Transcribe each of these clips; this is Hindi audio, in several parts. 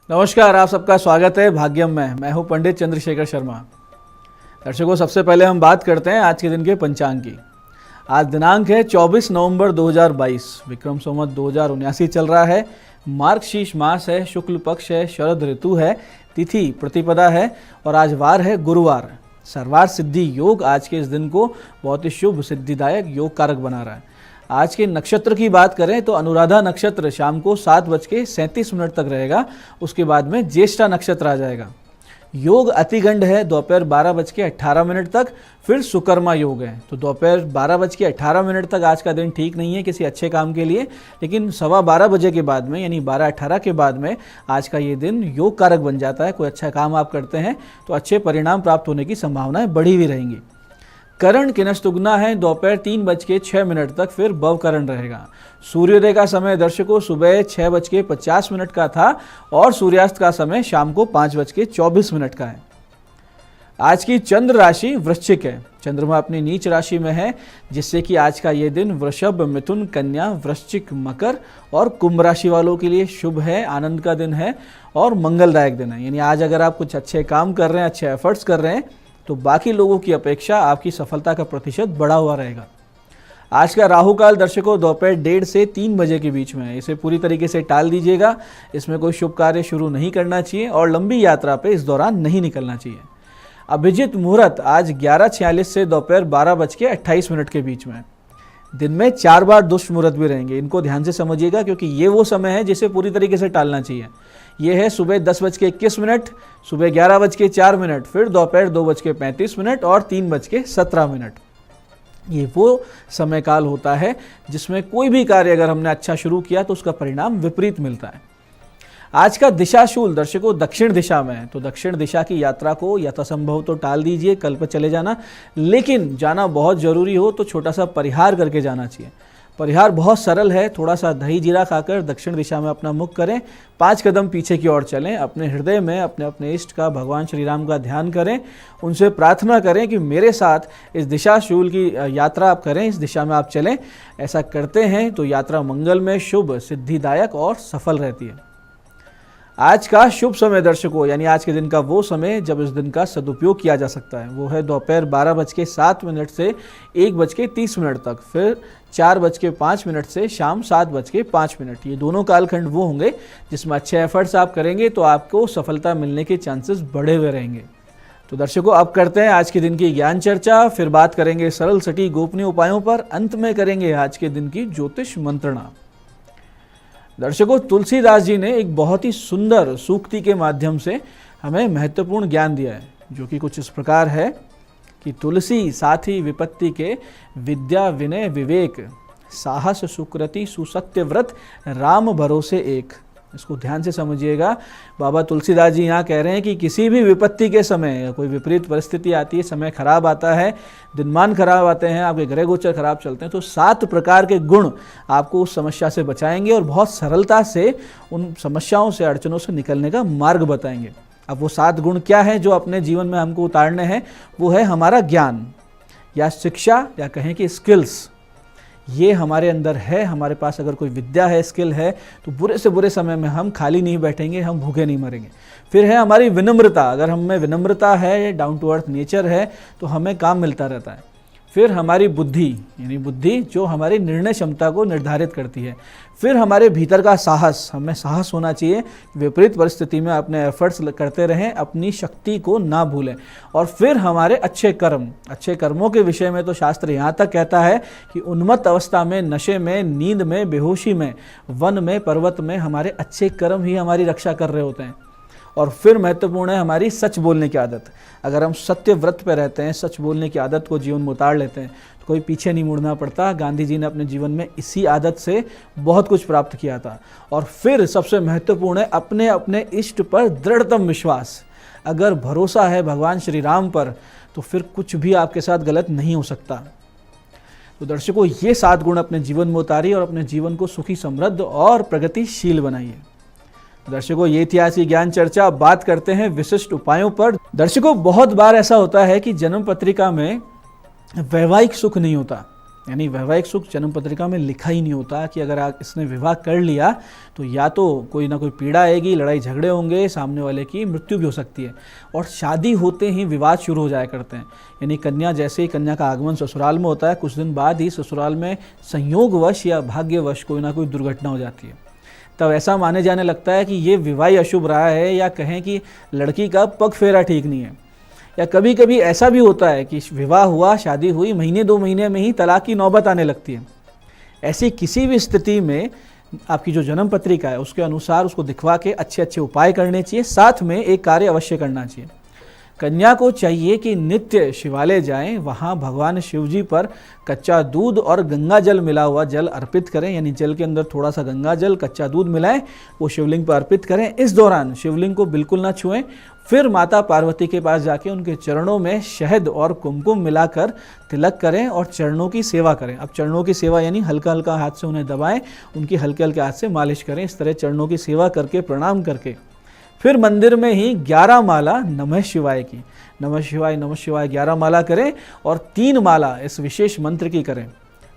नमस्कार, आप सबका स्वागत है भाग्यम में। मैं हूं पंडित चंद्रशेखर शर्मा। दर्शकों, सबसे पहले हम बात करते हैं आज के दिन के पंचांग की। आज दिनांक है 24 नवंबर 2022, विक्रम संवत 2079 चल रहा है। मार्गशीर्ष मास है, शुक्ल पक्ष है, शरद ऋतु है, तिथि प्रतिपदा है और आज वार है गुरुवार। सर्वार्थ सिद्धि योग आज के इस दिन को बहुत ही शुभ सिद्धिदायक योग कारक बना रहा है। आज के नक्षत्र की बात करें तो अनुराधा नक्षत्र शाम को 7:37 तक रहेगा। उसके बाद में ज्येष्ठा नक्षत्र आ जाएगा। योग अतिगंड है दोपहर 12:18 तक, फिर सुकर्मा योग है। तो दोपहर 12:18 तक आज का दिन ठीक नहीं है किसी अच्छे काम के लिए, लेकिन 12:15 बजे के बाद में यानी 12:18 के बाद में आज का ये दिन योग कारक बन जाता है। कोई अच्छा काम आप करते हैं तो अच्छे परिणाम प्राप्त होने की संभावनाएं बढ़ी हुई रहेंगी। करण किनस्तुगना है दोपहर 3:06 तक, फिर भव करण रहेगा। सूर्योदय का समय दर्शकों सुबह 6:50 का था और सूर्यास्त का समय शाम को 5:24 का है। आज की चंद्र राशि वृश्चिक है। चंद्रमा अपनी नीच राशि में है, जिससे कि आज का ये दिन वृषभ, मिथुन, कन्या, वृश्चिक, मकर और कुंभ राशि वालों के लिए शुभ है, आनंद का दिन है और मंगलदायक दिन है। यानी आज अगर आप कुछ अच्छे काम कर रहे हैं, अच्छे एफर्ट्स कर रहे हैं, तो बाकी लोगों की अपेक्षा आपकी सफलता का प्रतिशत बढ़ा हुआ रहेगा। आज का राहु काल दर्शकों दोपहर 1:30 से 3 बजे के बीच में है। इसे पूरी तरीके से टाल दीजिएगा। इसमें कोई शुभ कार्य शुरू नहीं करना चाहिए और लंबी यात्रा पे इस दौरान नहीं निकलना चाहिए। अभिजित मुहूर्त आज 11:46 से दोपहर 12:28 के बीच में। दिन में 4 बार दुष्ट मुहूर्त भी रहेंगे। इनको ध्यान से समझिएगा, क्योंकि ये वो समय है जिसे पूरी तरीके से टालना चाहिए। ये है सुबह 10:21, सुबह 11:04, फिर दोपहर 2:35 और 3:17। ये वो समय काल होता है जिसमें कोई भी कार्य अगर हमने अच्छा शुरू किया तो उसका परिणाम विपरीत मिलता है। आज का दिशाशूल दर्शकों दक्षिण दिशा में है, तो दक्षिण दिशा की यात्रा को यथासंभव तो टाल दीजिए, कल पर चले जाना। लेकिन जाना बहुत जरूरी हो तो छोटा सा परिहार करके जाना चाहिए। परिहार बहुत सरल है। थोड़ा सा दही जीरा खाकर दक्षिण दिशा में अपना मुख करें, 5 कदम पीछे की ओर चलें, अपने हृदय में अपने अपने इष्ट का, भगवान श्री राम का ध्यान करें, उनसे प्रार्थना करें कि मेरे साथ इस दिशाशूल की यात्रा आप करें, इस दिशा में आप चलें। ऐसा करते हैं तो यात्रा मंगल में, शुभ, सिद्धिदायक और सफल रहती है। आज का शुभ समय दर्शकों, यानी आज के दिन का वो समय जब इस दिन का सदुपयोग किया जा सकता है, वो है दोपहर 12:07 से 1:30 तक, फिर 4:05 से शाम 7:05। ये दोनों कालखंड वो होंगे जिसमें अच्छे एफर्ट्स आप करेंगे तो आपको सफलता मिलने के चांसेस बढ़े हुए रहेंगे। तो दर्शकों, अब करते हैं आज के दिन की ज्ञान चर्चा। फिर बात करेंगे सरल सटीक गोपनीय उपायों पर। अंत में करेंगे आज के दिन की ज्योतिष मंत्रणा। दर्शकों, तुलसीदास जी ने एक बहुत ही सुंदर सूक्ति के माध्यम से हमें महत्वपूर्ण ज्ञान दिया है, जो कि कुछ इस प्रकार है कि तुलसी साथी विपत्ति के, विद्या विनय विवेक, साहस सुकृति सुसत्य व्रत, राम भरोसे एक। इसको ध्यान से समझिएगा। बाबा तुलसीदास जी यहाँ कह रहे हैं कि किसी भी विपत्ति के समय, कोई विपरीत परिस्थिति आती है, समय खराब आता है, दिनमान खराब आते हैं, आपके ग्रह गोचर खराब चलते हैं, तो 7 प्रकार के गुण आपको उस समस्या से बचाएंगे और बहुत सरलता से उन समस्याओं से, अड़चनों से निकलने का मार्ग बताएंगे। अब वो 7 गुण क्या है जो अपने जीवन में हमको उतारने हैं? वो है हमारा ज्ञान या शिक्षा या कहें कि स्किल्स। ये हमारे अंदर है। हमारे पास अगर कोई विद्या है, स्किल है, तो बुरे से बुरे समय में हम खाली नहीं बैठेंगे, हम भूखे नहीं मरेंगे। फिर है हमारी विनम्रता। अगर हम में विनम्रता है, डाउन टू अर्थ नेचर है, तो हमें काम मिलता रहता है। फिर हमारी बुद्धि, यानी बुद्धि जो हमारी निर्णय क्षमता को निर्धारित करती है। फिर हमारे भीतर का साहस, हमें साहस होना चाहिए, विपरीत परिस्थिति में अपने एफर्ट्स करते रहें, अपनी शक्ति को ना भूलें। और फिर हमारे अच्छे कर्म, अच्छे कर्मों के विषय में तो शास्त्र यहाँ तक कहता है कि उन्मत्त अवस्था में, नशे में, नींद में, बेहोशी में, वन में, पर्वत में हमारे अच्छे कर्म ही हमारी रक्षा कर रहे होते हैं। और फिर महत्वपूर्ण है हमारी सच बोलने की आदत। अगर हम सत्य व्रत पे रहते हैं, सच बोलने की आदत को जीवन में उतार लेते हैं, तो कोई पीछे नहीं मुड़ना पड़ता। गांधी जी ने अपने जीवन में इसी आदत से बहुत कुछ प्राप्त किया था। और फिर सबसे महत्वपूर्ण है अपने अपने इष्ट पर दृढ़तम विश्वास। अगर भरोसा है भगवान श्री राम पर, तो फिर कुछ भी आपके साथ गलत नहीं हो सकता। तो दर्शकों, ये 7 गुण अपने जीवन में उतारिए और अपने जीवन को सुखी, समृद्ध और प्रगतिशील बनाइए। दर्शकों, ये थी आज की ज्ञान चर्चा। अब बात करते हैं विशिष्ट उपायों पर। दर्शकों, बहुत बार ऐसा होता है कि जन्म पत्रिका में वैवाहिक सुख नहीं होता। यानी वैवाहिक सुख जन्म पत्रिका में लिखा ही नहीं होता कि अगर आप इसने विवाह कर लिया तो या तो कोई ना कोई पीड़ा आएगी, लड़ाई झगड़े होंगे, सामने वाले की मृत्यु भी हो सकती है। और शादी होते ही विवाद शुरू हो जाया करते हैं। यानी कन्या जैसे ही कन्या का आगमन ससुराल में होता है, कुछ दिन बाद ही ससुराल में संयोगवश या भाग्यवश कोई ना कोई दुर्घटना हो जाती है। तब ऐसा माने जाने लगता है कि ये विवाह अशुभ रहा है, या कहें कि लड़की का पग फेरा ठीक नहीं है। या कभी कभी ऐसा भी होता है कि विवाह हुआ, शादी हुई, महीने 2 महीने में ही तलाक की नौबत आने लगती है। ऐसी किसी भी स्थिति में आपकी जो जन्म पत्रिका है उसके अनुसार उसको दिखवा के अच्छे अच्छे उपाय करने चाहिए। साथ में एक कार्य अवश्य करना चाहिए। कन्या को चाहिए कि नित्य शिवालय जाएं, वहाँ भगवान शिव जी पर कच्चा दूध और गंगा जल मिला हुआ जल अर्पित करें। यानी जल के अंदर थोड़ा सा गंगा जल, कच्चा दूध मिलाएं, वो शिवलिंग पर अर्पित करें। इस दौरान शिवलिंग को बिल्कुल ना छुएं। फिर माता पार्वती के पास जाके उनके चरणों में शहद और कुमकुम मिलाकर तिलक करें और चरणों की सेवा करें। अब चरणों की सेवा यानी हल्का हल्का हाथ से उन्हें दबाएं, उनकी हल्के हल्के हाथ से मालिश करें। इस तरह चरणों की सेवा करके, प्रणाम करके फिर मंदिर में ही 11 माला नमः शिवाय की, नमः शिवाय 11 माला करें और 3 माला इस विशेष मंत्र की करें।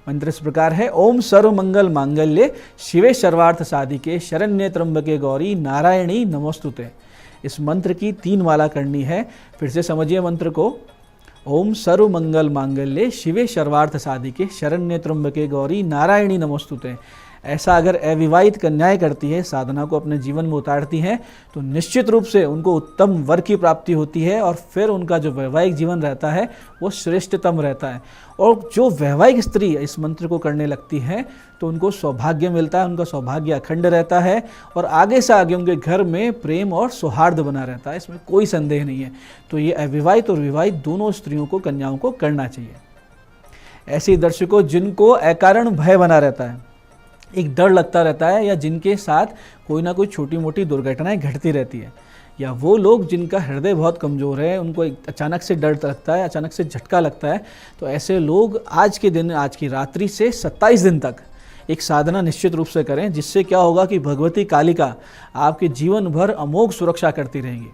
मंत्र इस प्रकार है: ओम सर्व मंगल मांगल्ये शिवे सर्वार्थ साधिके शरण्ये त्र्यंबके गौरी नारायणी नमोस्तुते। इस मंत्र की 3 माला करनी है। फिर से समझिए मंत्र को: ओम सर्व मंगल मांगल्ये शिवे सर्वार्थ साधिके शरण्ये त्र्यंबके गौरी नारायणी नमोस्तुते। ऐसा अगर अविवाहित कन्याएं करती है, साधना को अपने जीवन में उतारती हैं, तो निश्चित रूप से उनको उत्तम वर की प्राप्ति होती है और फिर उनका जो वैवाहिक जीवन रहता है वो श्रेष्ठतम रहता है। और जो वैवाहिक स्त्री इस मंत्र को करने लगती है तो उनको सौभाग्य मिलता है, उनका सौभाग्य अखंड रहता है और आगे से आगे उनके घर में प्रेम और सौहार्द बना रहता है। इसमें कोई संदेह नहीं है। तो ये अविवाहित और विवाहित दोनों स्त्रियों को, कन्याओं को करना चाहिए। ऐसे दर्शकों जिनको अकारण भय बना रहता है, एक डर लगता रहता है, या जिनके साथ कोई ना कोई छोटी मोटी दुर्घटनाएं घटती रहती है, या वो लोग जिनका हृदय बहुत कमज़ोर है, उनको एक अचानक से डर लगता है, अचानक से झटका लगता है, तो ऐसे लोग आज के दिन, आज की रात्रि से 27 दिन तक एक साधना निश्चित रूप से करें। जिससे क्या होगा कि भगवती कालिका आपके जीवन भर अमोघ सुरक्षा करती रहेंगी।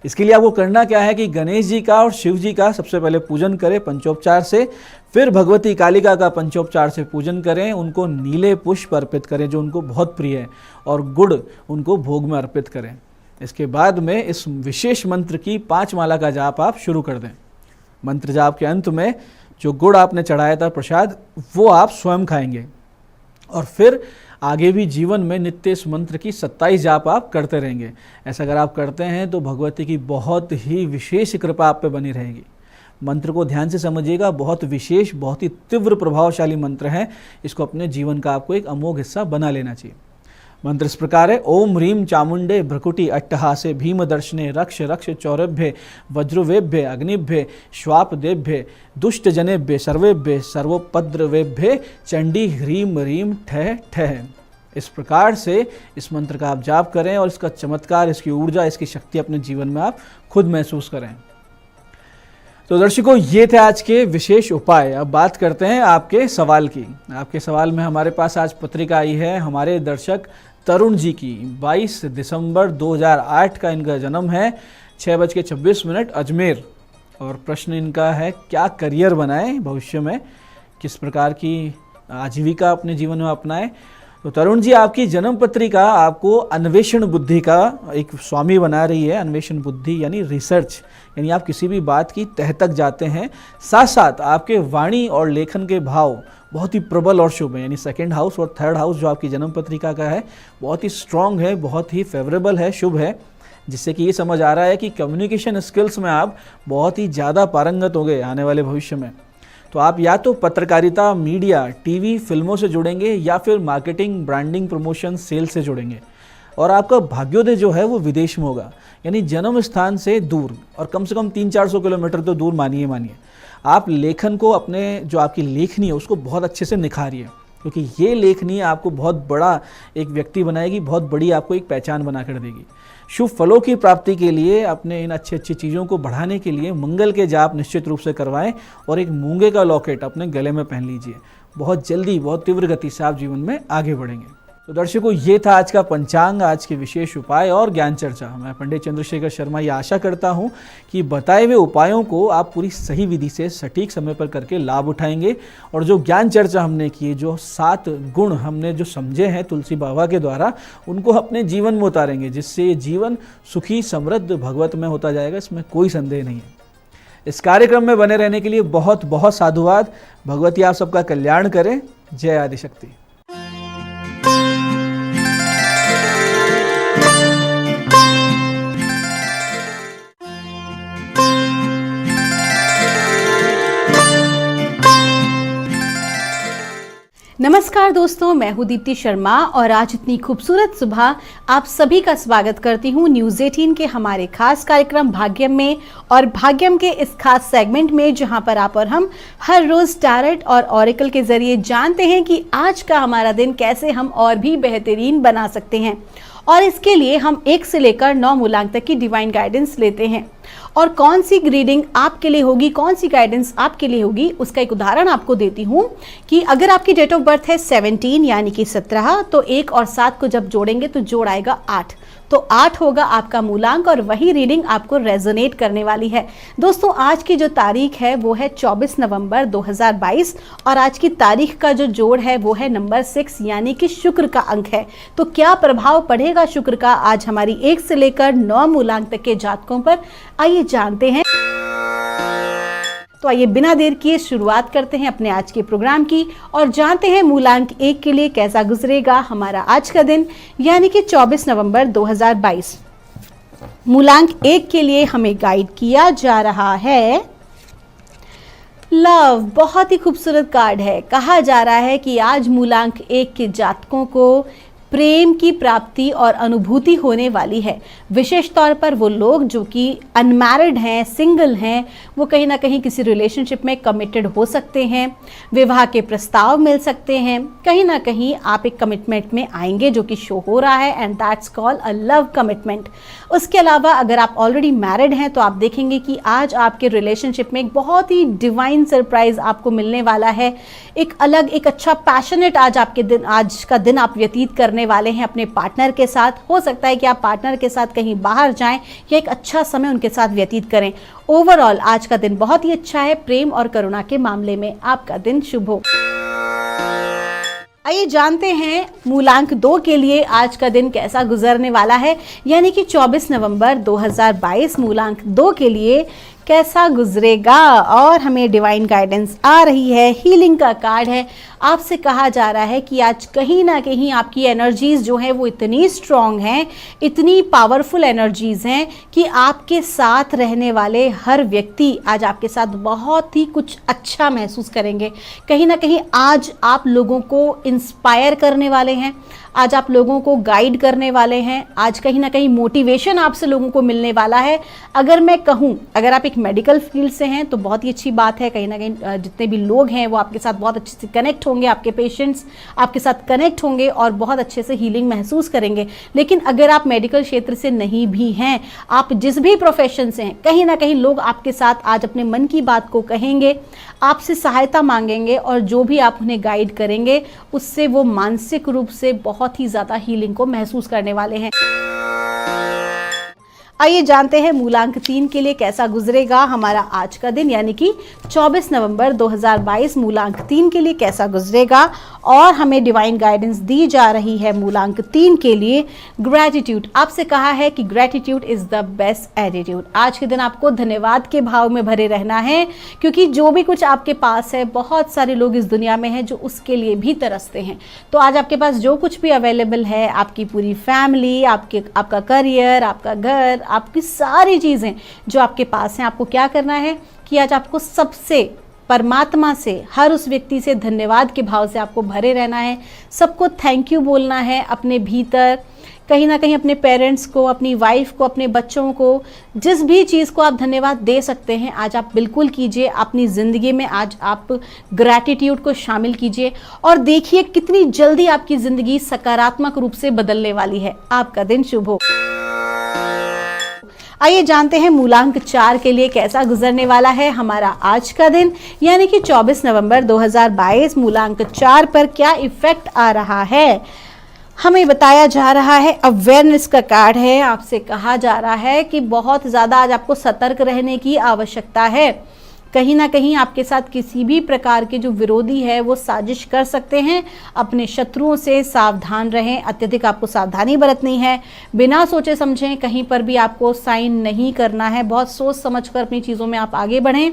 इसके लिए आपको करना क्या है कि गणेश जी का और शिव जी का सबसे पहले पूजन करें पंचोपचार से, फिर भगवती कालिका का पंचोपचार से पूजन करें। उनको नीले पुष्प अर्पित करें जो उनको बहुत प्रिय है, और गुड़ उनको भोग में अर्पित करें। इसके बाद में इस विशेष मंत्र की 5 माला का जाप आप शुरू कर दें। मंत्र जाप के अंत में जो गुड़ आपने चढ़ाया था प्रसाद, वो आप स्वयं खाएंगे और फिर आगे भी जीवन में नित्य इस मंत्र की 27 जाप आप करते रहेंगे। ऐसा अगर आप करते हैं तो भगवती की बहुत ही विशेष कृपा आप पे बनी रहेगी। मंत्र को ध्यान से समझिएगा, बहुत विशेष, बहुत ही तीव्र प्रभावशाली मंत्र है। इसको अपने जीवन का आपको एक अमोघ हिस्सा बना लेना चाहिए। मंत्र इस प्रकार है: ओम ह्रीं चामुंडे भ्रकुटी अट्टहासे भीम दर्शने रक्ष रक्ष चौरभ्य वज्रवेभ्य अग्निभ्य श्वापदेभ्य दुष्ट जनेभ्य सर्वेभ्य सर्वोपद्रवेभ्य चंडी ह्रीं ह्रीं ठह ठह। इस प्रकार से इस मंत्र का आप जाप करें और इसका चमत्कार, इसकी ऊर्जा, इसकी शक्ति अपने जीवन में आप खुद महसूस करें। तो दर्शकों, ये थे आज के विशेष उपाय। अब बात करते हैं आपके सवाल की। आपके सवाल में हमारे पास आज पत्रिका आई है हमारे दर्शक तरुण जी की। 22 दिसंबर 2008 का इनका जन्म है, 6:26 अजमेर। और प्रश्न इनका है: क्या करियर बनाए भविष्य में, किस प्रकार की आजीविका अपने जीवन में अपनाए। तो तरुण जी, आपकी जन्म पत्रिका आपको अन्वेषण बुद्धि का एक स्वामी बना रही है। अन्वेषण बुद्धि यानी रिसर्च, यानी आप किसी भी बात की तह तक जाते हैं। साथ साथ आपके वाणी और लेखन के भाव बहुत ही प्रबल और शुभ है। यानी 2nd हाउस और 3rd हाउस जो आपकी जन्म पत्रिका का है बहुत ही स्ट्रांग है, बहुत ही फेवरेबल है, शुभ है। जिससे कि ये समझ आ रहा है कि कम्युनिकेशन स्किल्स में आप बहुत ही ज़्यादा पारंगत हो गए आने वाले भविष्य में। तो आप या तो पत्रकारिता, मीडिया, टीवी, फिल्मों से जुड़ेंगे या फिर मार्केटिंग, ब्रांडिंग, प्रमोशन, सेल से जुड़ेंगे। और आपका भाग्योदय जो है वो विदेश में होगा, यानी जन्म स्थान से दूर, और कम से कम 300-400 किलोमीटर तो दूर मानिए। आप लेखन को, अपने जो आपकी लेखनी है उसको बहुत अच्छे से निखारिए, क्योंकि ये लेखनी आपको बहुत बड़ा एक व्यक्ति बनाएगी, बहुत बड़ी आपको एक पहचान बना कर देगी। शुभ फलों की प्राप्ति के लिए, अपने इन अच्छी अच्छी चीज़ों को बढ़ाने के लिए मंगल के जाप निश्चित रूप से करवाएं और एक मूंगे का लॉकेट अपने गले में पहन लीजिए। बहुत जल्दी, बहुत तीव्र गति से आप जीवन में आगे बढ़ेंगे। तो दर्शकों, ये था आज का पंचांग, आज के विशेष उपाय और ज्ञान चर्चा। मैं पंडित चंद्रशेखर शर्मा ये आशा करता हूँ कि बताए हुए उपायों को आप पूरी सही विधि से सटीक समय पर करके लाभ उठाएंगे और जो ज्ञान चर्चा हमने की, जो 7 गुण हमने जो समझे हैं तुलसी बाबा के द्वारा, उनको अपने जीवन में उतारेंगे, जिससे ये जीवन सुखी, समृद्ध, भगवतमय होता जाएगा। इसमें कोई संदेह नहीं है। इस कार्यक्रम में बने रहने के लिए बहुत बहुत साधुवाद। भगवती आप सबका कल्याण करें। जय आदिशक्ति। नमस्कार दोस्तों, मैं हूं दीप्ति शर्मा और आज इतनी खूबसूरत सुबह आप सभी का स्वागत करती हूं न्यूज़ 18 के हमारे खास कार्यक्रम भाग्यम में। और भाग्यम के इस खास सेगमेंट में जहां पर आप और हम हर रोज टैरोट और ऑरेकल के जरिए जानते हैं कि आज का हमारा दिन कैसे हम और भी बेहतरीन बना सकते हैं। और इसके लिए हम 1 से लेकर 9 मूलांक तक की डिवाइन गाइडेंस लेते हैं। और कौन सी रीडिंग आपके लिए होगी, कौन सी गाइडेंस आपके लिए होगी, उसका एक उदाहरण आपको देती हूँ कि अगर आपकी डेट ऑफ बर्थ है 17 यानी कि 17, तो 1 और 7 को जब जोड़ेंगे तो जोड़ आएगा 8, तो 8 होगा आपका मूलांक और वही रीडिंग आपको रेजोनेट करने वाली है। दोस्तों, आज की जो तारीख है वो है 24 नवंबर 2022 और आज की तारीख का जो जोड़ है वो है नंबर 6 यानी कि शुक्र का अंक है। तो क्या प्रभाव पड़ेगा शुक्र का आज हमारी 1 से लेकर 9 मूलांक तक के जातकों पर, आइए जानते हैं। तो आइए बिना देर किए शुरुआत करते हैं अपने आज के प्रोग्राम की और जानते हैं मूलांक 1 के लिए कैसा गुजरेगा हमारा आज का दिन यानी कि 24 नवंबर 2022। मूलांक 1 के लिए हमें गाइड किया जा रहा है लव। बहुत ही खूबसूरत कार्ड है। कहा जा रहा है कि आज मूलांक 1 के जातकों को प्रेम की प्राप्ति और अनुभूति होने वाली है। विशेष तौर पर वो लोग जो कि अनमैरिड हैं, सिंगल हैं, वो कहीं ना कहीं किसी रिलेशनशिप में कमिटेड हो सकते हैं। विवाह के प्रस्ताव मिल सकते हैं। कहीं ना कहीं आप एक कमिटमेंट में आएंगे जो कि शो हो रहा है and that's called a love commitment. उसके अलावा अगर आप ऑलरेडी मैरिड हैं तो आप देखेंगे कि आज आपके रिलेशनशिप में एक बहुत ही डिवाइन सरप्राइज आपको मिलने वाला है। एक अलग, एक अच्छा पैशनेट आज का दिन आप व्यतीत करने वाले हैं अपने पार्टनर के साथ। हो सकता है कि आप पार्टनर के साथ कहीं बाहर जाएं या एक अच्छा समय उनके साथ व्यतीत करें। ओवरऑल आज का दिन बहुत ही अच्छा है। प्रेम और करुणा के मामले में आपका दिन शुभ हो। आइए जानते हैं मूलांक 2 के लिए आज का दिन कैसा गुजरने वाला है यानी कि 24 नवंबर 2022 मूलांक 2 के लिए कैसा गुजरेगा। और हमें डिवाइन गाइडेंस आ रही है, हीलिंग का कार्ड है। आपसे कहा जा रहा है कि आज कहीं ना कहीं आपकी एनर्जीज जो हैं वो इतनी स्ट्रांग हैं, इतनी पावरफुल एनर्जीज हैं कि आपके साथ रहने वाले हर व्यक्ति आज आपके साथ बहुत ही कुछ अच्छा महसूस करेंगे। कहीं ना कहीं आज आप लोगों को इंस्पायर करने वाले हैं, आज आप लोगों को गाइड करने वाले हैं। आज कहीं ना कहीं मोटिवेशन आपसे लोगों को मिलने वाला है। अगर मैं कहूँ, अगर आप एक मेडिकल फील्ड से हैं तो बहुत ही अच्छी बात है। कहीं ना कहीं जितने भी लोग हैं वो आपके साथ बहुत अच्छे से कनेक्ट होंगे, आपके पेशेंट्स आपके साथ कनेक्ट होंगे और बहुत अच्छे से हीलिंग महसूस करेंगे। लेकिन अगर आप मेडिकल क्षेत्र से नहीं भी हैं, आप जिस भी प्रोफेशन से हैं, कहीं ना कहीं लोग आपके साथ आज अपने मन की बात को कहेंगे, आपसे सहायता मांगेंगे और जो भी आप उन्हें गाइड करेंगे उससे वो मानसिक रूप से बहुत ही ज़्यादा हीलिंग को महसूस करने वाले हैं। आइए जानते हैं मूलांक 3 के लिए कैसा गुजरेगा हमारा आज का दिन यानी कि 24 नवंबर 2022 मूलांक 3 के लिए कैसा गुजरेगा। और हमें डिवाइन गाइडेंस दी जा रही है मूलांक 3 के लिए ग्रैटिट्यूड। आपसे कहा है कि gratitude is the best attitude. आज के दिन आपको धन्यवाद के भाव में भरे रहना है क्योंकि जो भी कुछ आपके पास है, बहुत सारे लोग इस दुनिया में हैं जो उसके लिए भी तरसते हैं। तो आज आपके पास जो कुछ भी अवेलेबल है, आपकी पूरी फैमिली, आपका करियर, आपका घर, आपकी सारी चीज़ें जो आपके पास हैं, आपको क्या करना है कि आज आपको सबसे, परमात्मा से, हर उस व्यक्ति से धन्यवाद के भाव से आपको भरे रहना है। सबको थैंक यू बोलना है अपने भीतर, कहीं ना कहीं अपने पेरेंट्स को, अपनी वाइफ को, अपने बच्चों को, जिस भी चीज़ को आप धन्यवाद दे सकते हैं आज आप बिल्कुल कीजिए। अपनी ज़िंदगी में आज आप ग्रैटिट्यूड को शामिल कीजिए और देखिए कितनी जल्दी आपकी ज़िंदगी सकारात्मक रूप से बदलने वाली है। आपका दिन शुभ हो। आइए जानते हैं मूलांक 4 के लिए कैसा गुजरने वाला है हमारा आज का दिन यानी कि 24 नवंबर 2022 मूलांक 4 पर क्या इफेक्ट आ रहा है। हमें बताया जा रहा है, अवेयरनेस का कार्ड है। आपसे कहा जा रहा है कि बहुत ज़्यादा आज आपको सतर्क रहने की आवश्यकता है। कहीं ना कहीं आपके साथ किसी भी प्रकार के जो विरोधी है वो साजिश कर सकते हैं। अपने शत्रुओं से सावधान रहें, अत्यधिक आपको सावधानी बरतनी है। बिना सोचे समझे कहीं पर भी आपको साइन नहीं करना है। बहुत सोच समझकर अपनी चीज़ों में आप आगे बढ़ें।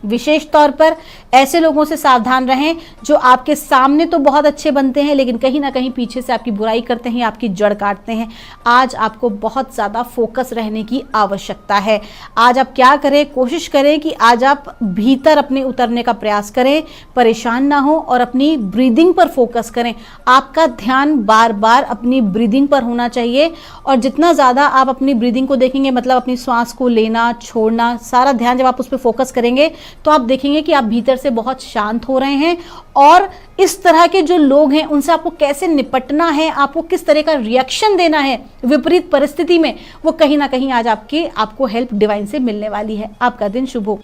विशेष तौर पर ऐसे लोगों से सावधान रहें जो आपके सामने तो बहुत अच्छे बनते हैं लेकिन कहीं ना कहीं पीछे से आपकी बुराई करते हैं, आपकी जड़ काटते हैं। आज आपको बहुत ज़्यादा फोकस रहने की आवश्यकता है। आज आप क्या करें, कोशिश करें कि आज आप भीतर अपने उतरने का प्रयास करें, परेशान ना हो और अपनी ब्रीदिंग पर फोकस करें। आपका ध्यान बार बार अपनी ब्रीदिंग पर होना चाहिए और जितना ज़्यादा आप अपनी ब्रीदिंग को देखेंगे, मतलब अपनी सांस को लेना छोड़ना, सारा ध्यान जब आप उस पर फोकस करेंगे तो आप देखेंगे कि आप भीतर से बहुत शांत हो रहे हैं। और इस तरह के जो लोग हैं उनसे आपको कैसे निपटना है, आपको किस तरह का रिएक्शन देना है विपरीत परिस्थिति में, वो कहीं ना कहीं आज आपको हेल्प डिवाइन से मिलने वाली है। आपका दिन शुभ हो।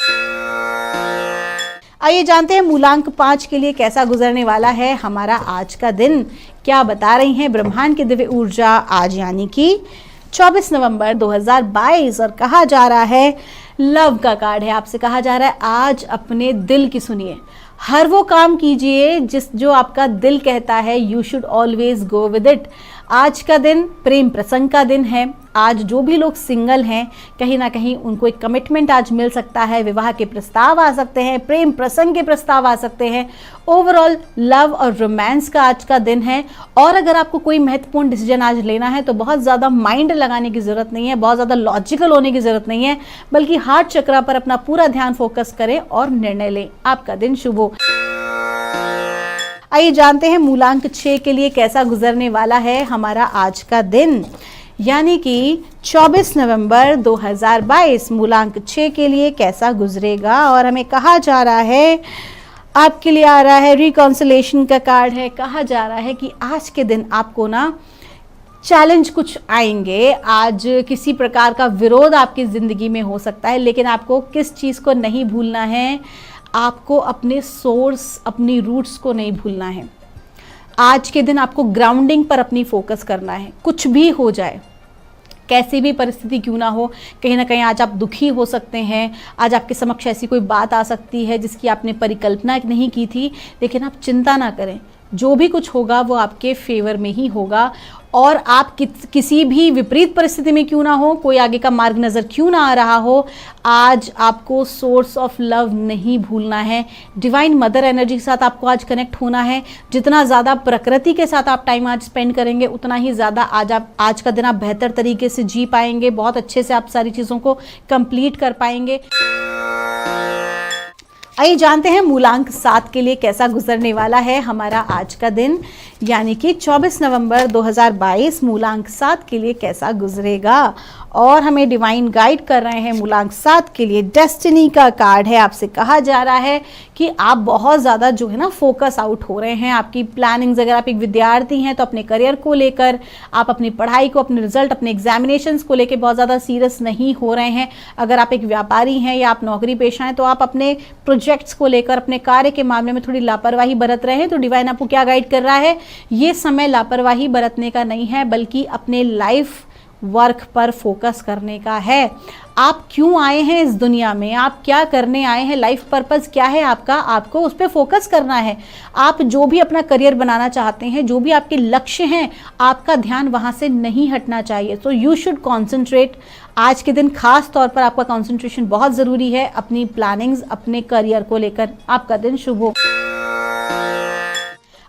आइए जानते हैं मूलांक 5 के लिए कैसा गुजरने वाला है हमारा आज का दिन। क्या बता रही हैं ब्रह्मांड की दिव्य ऊर्जा आज, यानी कि 24 नवंबर 2022। और कहा जा रहा है, लव का कार्ड है। आपसे कहा जा रहा है आज अपने दिल की सुनिए, हर वो काम कीजिए जो आपका दिल कहता है। You should always go with it. आज का दिन प्रेम प्रसंग का दिन है। आज जो भी लोग सिंगल हैं कहीं ना कहीं उनको एक कमिटमेंट आज मिल सकता है। विवाह के प्रस्ताव आ सकते हैं, प्रेम प्रसंग के प्रस्ताव आ सकते हैं। ओवरऑल लव और रोमांस का आज का दिन है। और अगर आपको कोई महत्वपूर्ण डिसीजन आज लेना है तो बहुत ज़्यादा माइंड लगाने की ज़रूरत नहीं है, बहुत ज़्यादा लॉजिकल होने की ज़रूरत नहीं है, बल्कि हार्ट चक्र पर अपना पूरा ध्यान फोकस करें और निर्णय लें। आपका दिन शुभ हो। आइए जानते हैं मूलांक 6 के लिए कैसा गुजरने वाला है हमारा आज का दिन, यानी कि 24 नवंबर 2022 मूलांक 6 के लिए कैसा गुजरेगा। और हमें कहा जा रहा है, आपके लिए आ रहा है रिकॉन्सिलेशन का कार्ड है। कहा जा रहा है कि आज के दिन आपको ना चैलेंज कुछ आएंगे। आज किसी प्रकार का विरोध आपकी ज़िंदगी में हो सकता है, लेकिन आपको किस चीज़ को नहीं भूलना है, आपको अपने सोर्स, अपनी रूट्स को नहीं भूलना है। आज के दिन आपको ग्राउंडिंग पर अपनी फोकस करना है। कुछ भी हो जाए, कैसी भी परिस्थिति क्यों ना हो, कहीं ना कहीं आज आप दुखी हो सकते हैं। आज आपके समक्ष ऐसी कोई बात आ सकती है जिसकी आपने परिकल्पना नहीं की थी, लेकिन आप चिंता ना करें। जो भी कुछ होगा वो आपके फेवर में ही होगा। और आप किसी भी विपरीत परिस्थिति में क्यों ना हो, कोई आगे का मार्ग नज़र क्यों ना आ रहा हो, आज आपको सोर्स ऑफ लव नहीं भूलना है। डिवाइन मदर एनर्जी के साथ आपको आज कनेक्ट होना है। जितना ज़्यादा प्रकृति के साथ आप टाइम आज स्पेंड करेंगे उतना ही ज़्यादा आज का दिन आप बेहतर तरीके से जी पाएंगे। बहुत अच्छे से आप सारी चीज़ों को कंप्लीट कर पाएंगे। आइए जानते हैं मूलांक 7 के लिए कैसा गुजरने वाला है हमारा आज का दिन, यानी कि 24 नवंबर 2022 मूलांक 7 के लिए कैसा गुजरेगा। और हमें डिवाइन गाइड कर रहे हैं मूलांक 7 के लिए, डेस्टिनी का कार्ड है। आपसे कहा जा रहा है कि आप बहुत ज़्यादा जो है ना फोकस आउट हो रहे हैं। आपकी प्लानिंग्स, अगर आप एक विद्यार्थी हैं तो अपने करियर को लेकर, आप अपनी पढ़ाई को, अपने रिजल्ट, अपने एग्जामिनेशंस को लेकर बहुत ज़्यादा सीरियस नहीं हो रहे हैं। अगर आप एक व्यापारी हैं या आप नौकरी पेशा हैं तो आप अपने प्रोजेक्ट्स को लेकर, अपने कार्य के मामले में थोड़ी लापरवाही बरत रहे हैं। तो डिवाइन आपको क्या गाइड कर रहा है, ये समय लापरवाही बरतने का नहीं है, बल्कि अपने लाइफ वर्क पर फोकस करने का है। आप क्यों आए हैं इस दुनिया में, आप क्या करने आए हैं, लाइफ पर्पस क्या है आपका, आपको उस पर फोकस करना है। आप जो भी अपना करियर बनाना चाहते हैं, जो भी आपके लक्ष्य हैं, आपका ध्यान वहाँ से नहीं हटना चाहिए। So you should concentrate. आज के दिन खास तौर पर आपका कॉन्सेंट्रेशन बहुत ज़रूरी है अपनी प्लानिंग्स, अपने करियर को लेकर। आपका दिन शुभ हो।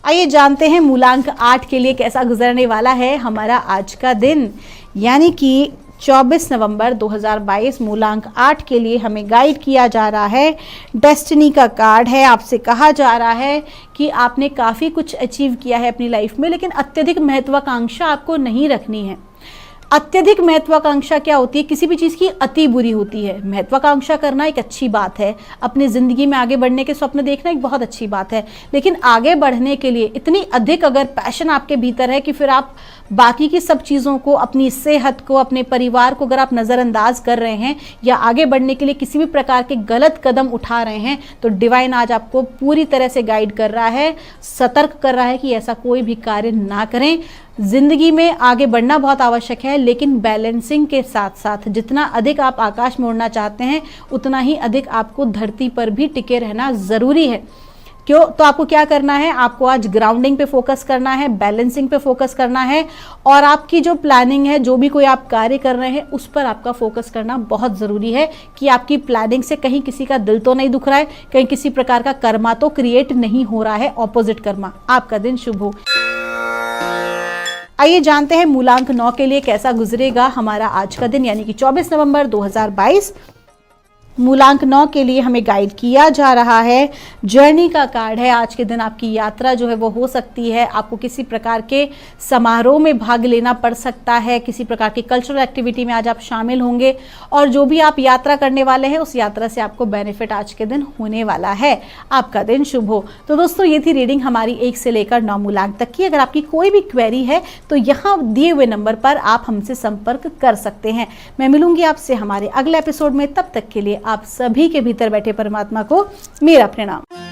आइए जानते हैं मूलांक 8 के लिए कैसा गुजरने वाला है हमारा आज का दिन, यानी कि 24 नवंबर 2022 मूलांक 8 के लिए हमें गाइड किया जा रहा है। डेस्टिनी का कार्ड है। आपसे कहा जा रहा है कि आपने काफ़ी कुछ अचीव किया है अपनी लाइफ में, लेकिन अत्यधिक महत्वाकांक्षा आपको नहीं रखनी है। अत्यधिक महत्वाकांक्षा क्या होती है, किसी भी चीज़ की अति बुरी होती है। महत्वाकांक्षा करना एक अच्छी बात है, अपनी ज़िंदगी में आगे बढ़ने के स्वप्न देखना एक बहुत अच्छी बात है, लेकिन आगे बढ़ने के लिए इतनी अधिक अगर पैशन आपके भीतर है कि फिर आप बाकी की सब चीज़ों को, अपनी सेहत को, अपने परिवार को अगर आप नज़रअंदाज कर रहे हैं या आगे बढ़ने के लिए किसी भी प्रकार के गलत कदम उठा रहे हैं, तो डिवाइन आज आपको पूरी तरह से गाइड कर रहा है, सतर्क कर रहा है कि ऐसा कोई भी कार्य ना करें। जिंदगी में आगे बढ़ना बहुत आवश्यक है, लेकिन बैलेंसिंग के साथ साथ जितना अधिक आप आकाश में उड़ना चाहते हैं उतना ही अधिक आपको धरती पर भी टिके रहना जरूरी है। क्यों? तो आपको क्या करना है, आपको आज ग्राउंडिंग पे फोकस करना है, बैलेंसिंग पे फोकस करना है, और आपकी जो प्लानिंग है, जो भी कोई आप कार्य कर रहे हैं उस पर आपका फोकस करना बहुत ज़रूरी है कि आपकी प्लानिंग से कहीं किसी का दिल तो नहीं दुख रहा है, कहीं किसी प्रकार का कर्मा तो क्रिएट नहीं हो रहा है, ऑपोजिट कर्मा। आपका दिन शुभ हो। आइए जानते हैं मूलांक 9 के लिए कैसा गुजरेगा हमारा आज का दिन, यानी कि 24 नवंबर 2022। मूलांक 9 के लिए हमें गाइड किया जा रहा है, जर्नी का कार्ड है। आज के दिन आपकी यात्रा जो है वो हो सकती है, आपको किसी प्रकार के समारोह में भाग लेना पड़ सकता है, किसी प्रकार की कल्चरल एक्टिविटी में आज आप शामिल होंगे, और जो भी आप यात्रा करने वाले हैं उस यात्रा से आपको बेनिफिट आज के दिन होने वाला है। आपका दिन शुभ हो। तो दोस्तों ये थी रीडिंग हमारी 1 से लेकर 9 मूलांक तक की। अगर आपकी कोई भी क्वेरी है तो यहाँ दिए हुए नंबर पर आप हमसे संपर्क कर सकते हैं। मैं मिलूंगी आपसे हमारे अगले एपिसोड में, तब तक के लिए आप सभी के भीतर बैठे परमात्मा को मेरा प्रणाम।